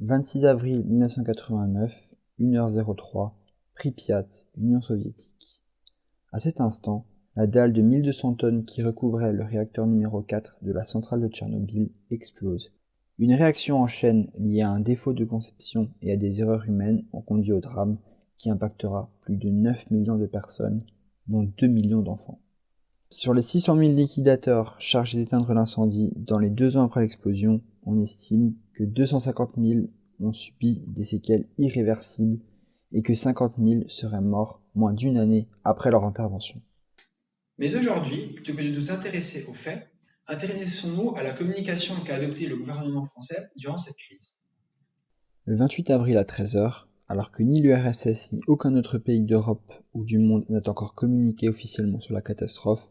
26 avril 1989, 1h03, Pripyat, Union soviétique. À cet instant, la dalle de 1200 tonnes qui recouvrait le réacteur numéro 4 de la centrale de Tchernobyl explose. Une réaction en chaîne liée à un défaut de conception et à des erreurs humaines ont conduit au drame qui impactera plus de 9 millions de personnes, dont 2 millions d'enfants. Sur les 600 000 liquidateurs chargés d'éteindre l'incendie dans les 2 ans après l'explosion, on estime que 250 000 ont subi des séquelles irréversibles et que 50 000 seraient morts moins d'une année après leur intervention. Mais aujourd'hui, plutôt que de nous intéresser aux faits, intéressons-nous à la communication qu'a adoptée le gouvernement français durant cette crise. Le 28 avril à 13h, alors que ni l'URSS ni aucun autre pays d'Europe ou du monde n'a encore communiqué officiellement sur la catastrophe,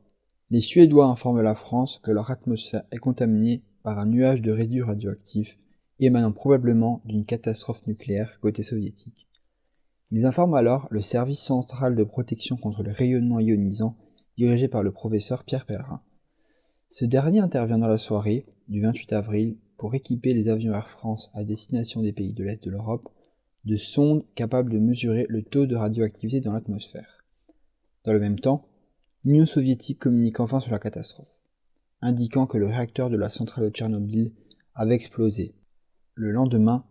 les Suédois informent la France que leur atmosphère est contaminée par un nuage de résidus radioactifs émanant probablement d'une catastrophe nucléaire côté soviétique. Ils informent alors le service central de protection contre le rayonnement ionisant dirigé par le professeur Pierre Pellerin. Ce dernier intervient dans la soirée du 28 avril pour équiper les avions Air France à destination des pays de l'Est de l'Europe de sondes capables de mesurer le taux de radioactivité dans l'atmosphère. Dans le même temps, l'Union soviétique communique enfin sur la catastrophe, indiquant que le réacteur de la centrale de Tchernobyl avait explosé. Le lendemain,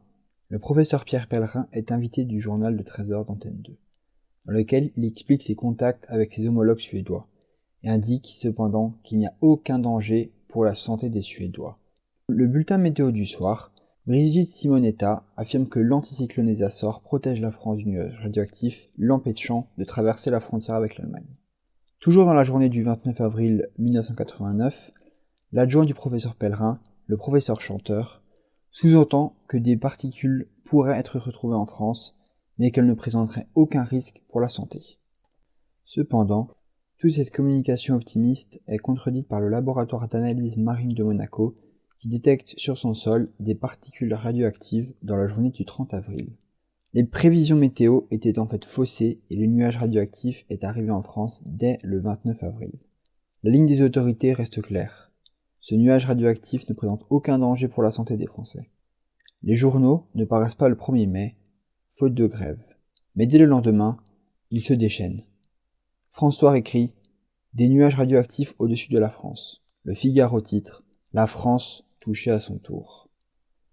le professeur Pierre Pellerin est invité du journal de 13h d'Antenne 2, dans lequel il explique ses contacts avec ses homologues suédois, et indique cependant qu'il n'y a aucun danger pour la santé des Suédois. Le bulletin météo du soir, Brigitte Simonetta affirme que l'anticyclone des Açores protège la France du nuage radioactif, l'empêchant de traverser la frontière avec l'Allemagne. Toujours dans la journée du 29 avril 1989, l'adjoint du professeur Pellerin, le professeur Chanteur, sous-entend que des particules pourraient être retrouvées en France, mais qu'elles ne présenteraient aucun risque pour la santé. Cependant, toute cette communication optimiste est contredite par le laboratoire d'analyse marine de Monaco, qui détecte sur son sol des particules radioactives dans la journée du 30 avril. Les prévisions météo étaient en fait faussées et le nuage radioactif est arrivé en France dès le 29 avril. La ligne des autorités reste claire. Ce nuage radioactif ne présente aucun danger pour la santé des Français. Les journaux ne paraissent pas le 1er mai, faute de grève. Mais dès le lendemain, ils se déchaînent. France Soir écrit « Des nuages radioactifs au-dessus de la France ». Le Figaro titre « La France touchée à son tour ».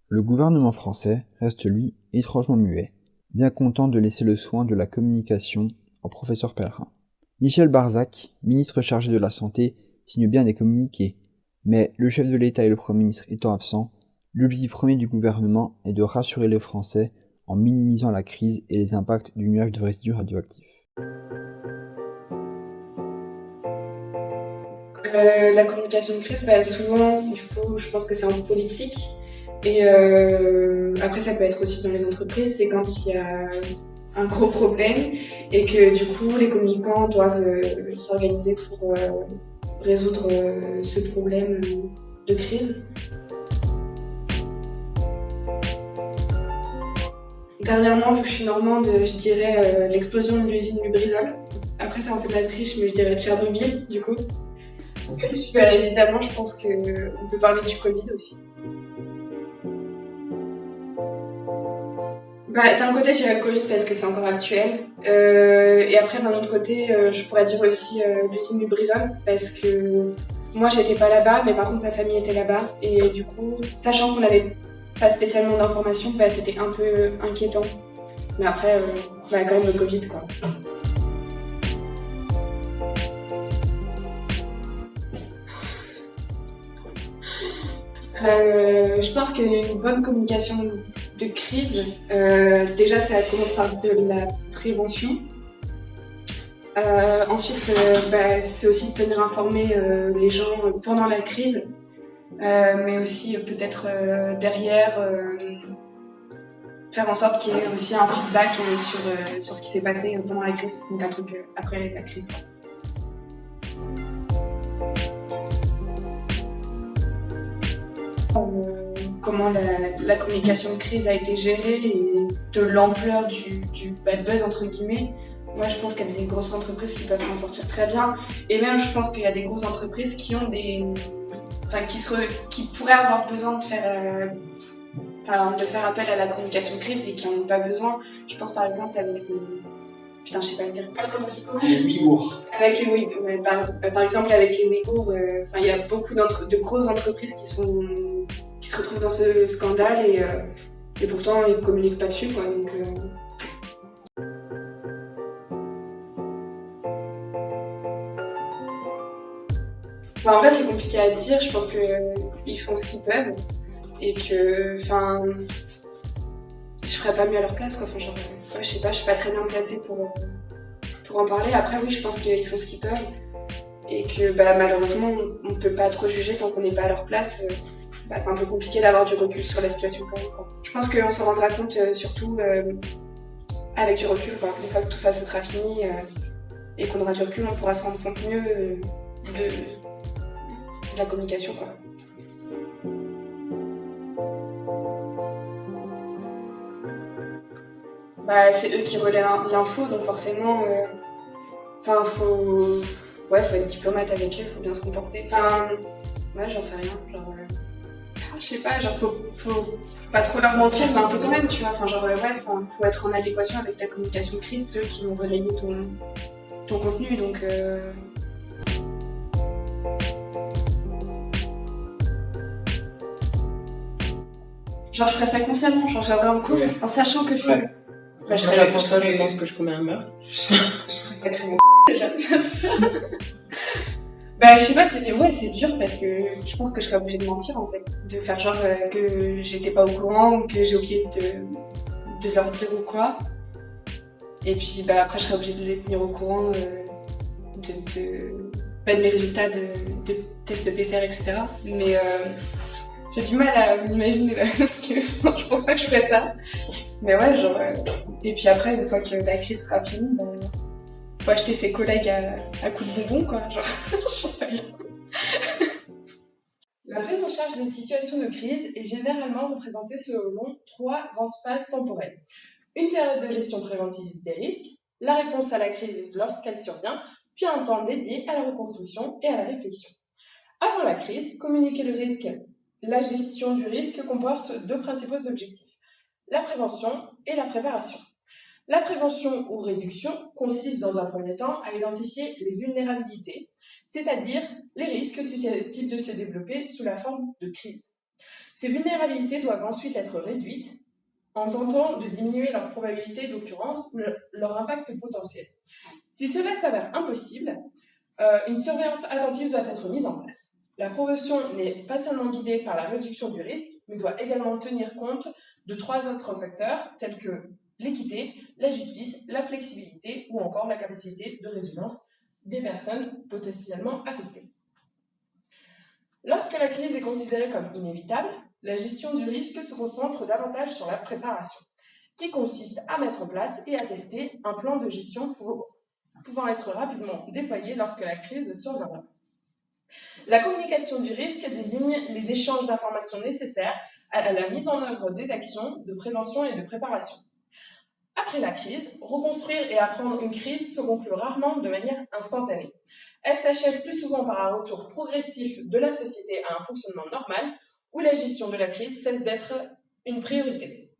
Le gouvernement français reste lui étrangement muet, bien content de laisser le soin de la communication au professeur Pellerin. Michel Barzac, ministre chargé de la Santé, signe bien des communiqués, mais le chef de l'État et le Premier ministre étant absents, l'objectif premier du gouvernement est de rassurer les Français en minimisant la crise et les impacts du nuage de résidus radioactifs. La communication de crise, souvent, du coup, je pense que c'est un peu politique. Et après, ça peut être aussi dans les entreprises, c'est quand il y a un gros problème et que du coup, les communicants doivent s'organiser pour résoudre ce problème de crise. Dernièrement, vu que je suis normande, je dirais l'explosion de l'usine Lubrizol. Après, c'est un peu de la triche, mais je dirais Tchernobyl, du coup. Évidemment, je pense qu'on peut parler du Covid aussi. D'un côté, je dirais le Covid parce que c'est encore actuel. Et après, d'un autre côté, je pourrais dire aussi l'usine Lubrizol parce que moi, j'étais pas là-bas, mais par contre, ma famille était là-bas. Et du coup, sachant qu'on n'avait pas spécialement d'informations, c'était un peu inquiétant. Mais après, quand même le Covid, quoi. Je pense qu'une bonne communication de crise, déjà ça commence par de la prévention. Ensuite, c'est aussi de tenir informés les gens pendant la crise, mais aussi peut-être derrière, faire en sorte qu'il y ait aussi un feedback sur ce qui s'est passé pendant la crise, donc un truc après la crise. Comment la communication de crise a été gérée et de l'ampleur du bad buzz entre guillemets. Moi je pense qu'il y a des grosses entreprises qui peuvent s'en sortir très bien et même je pense qu'il y a des grosses entreprises qui ont qui pourraient avoir besoin de faire de faire appel à la communication de crise et qui n'en ont pas besoin. Je pense par exemple avec les... Putain, je sais pas le dire. Les Ouïghours. Avec les Ouïghours, par exemple avec les Ouïghours, il y a beaucoup de grosses entreprises qui se retrouvent dans ce scandale et pourtant ils communiquent pas dessus, quoi. Donc, en vrai, c'est compliqué à dire. Je pense qu'ils font ce qu'ils peuvent et que, je ferais pas mieux à leur place, quoi. Genre, je sais pas, je suis pas très bien placée pour en parler. Après, oui, je pense qu'ils font ce qu'ils peuvent et que, malheureusement, on peut pas trop juger tant qu'on n'est pas à leur place. C'est un peu compliqué d'avoir du recul sur la situation quand même, quoi. Je pense qu'on se rendra compte surtout avec du recul, quoi. Une fois que tout ça se sera fini et qu'on aura du recul, on pourra se rendre compte mieux de la communication, quoi. C'est eux qui relaient l'info, donc forcément, faut être diplomate avec eux, faut bien se comporter. J'en sais rien, genre, je sais pas, genre, faut pas trop leur mentir, mais un peu quand même, tu vois. Faut être en adéquation avec ta communication de crise, ceux qui vont relayer ton contenu, donc. Genre, je ferais ça consciemment, genre, je viendrais en cours en sachant que je fais. Je serais pour ça, je pense que je commets un meurtre. Je serais sacrément déjà de faire ça. Je sais pas, c'est dur parce que je pense que je serais obligée de mentir en fait. De faire genre que j'étais pas au courant ou que j'ai oublié de leur dire ou quoi. Et puis après, je serais obligée de les tenir au courant de mes résultats de tests PCR, etc. Mais j'ai du mal à m'imaginer là, parce que je pense pas que je ferais ça. Mais ouais, genre. Et puis après, une fois que la crise sera finie, faut acheter ses collègues à coups de bonbons, quoi. Genre, j'en sais rien. La prise en charge des situations de crise est généralement représentée selon 3 grandes phases temporelles. Une période de gestion préventive des risques, la réponse à la crise lorsqu'elle survient, puis un temps dédié à la reconstruction et à la réflexion. Avant la crise, communiquer le risque. La gestion du risque comporte 2 principaux objectifs, la prévention et la préparation. La prévention ou réduction consiste dans un premier temps à identifier les vulnérabilités, c'est-à-dire les risques susceptibles de se développer sous la forme de crise. Ces vulnérabilités doivent ensuite être réduites en tentant de diminuer leur probabilité d'occurrence ou leur impact potentiel. Si cela s'avère impossible, une surveillance attentive doit être mise en place. La prévention n'est pas seulement guidée par la réduction du risque, mais doit également tenir compte de 3 autres facteurs tels que l'équité, la justice, la flexibilité ou encore la capacité de résilience des personnes potentiellement affectées. Lorsque la crise est considérée comme inévitable, la gestion du risque se concentre davantage sur la préparation, qui consiste à mettre en place et à tester un plan de gestion pouvant être rapidement déployé lorsque la crise surviendra. La communication du risque désigne les échanges d'informations nécessaires à la mise en œuvre des actions de prévention et de préparation. Après la crise, reconstruire et apprendre une crise se conclut rarement de manière instantanée. Elle s'achève plus souvent par un retour progressif de la société à un fonctionnement normal, où la gestion de la crise cesse d'être une priorité.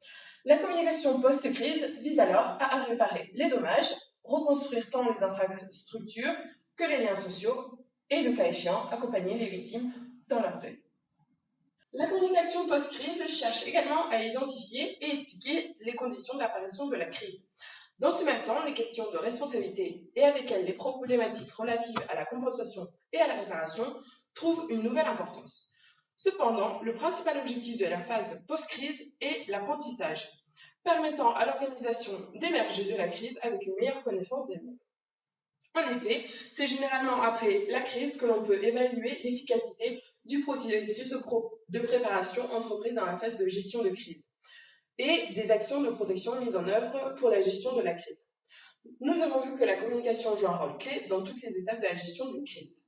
La communication post-crise vise alors à réparer les dommages, reconstruire tant les infrastructures que les liens sociaux et, le cas échéant, accompagner les victimes dans leur deuil. La communication post-crise cherche également à identifier et expliquer les conditions d'apparition de la crise. Dans ce même temps, les questions de responsabilité et avec elles les problématiques relatives à la compensation et à la réparation trouvent une nouvelle importance. Cependant, le principal objectif de la phase post-crise est l'apprentissage, permettant à l'organisation d'émerger de la crise avec une meilleure connaissance d'elle-même. En effet, c'est généralement après la crise que l'on peut évaluer l'efficacité du processus de préparation entrepris dans la phase de gestion de crise et des actions de protection mises en œuvre pour la gestion de la crise. Nous avons vu que la communication joue un rôle clé dans toutes les étapes de la gestion d'une crise.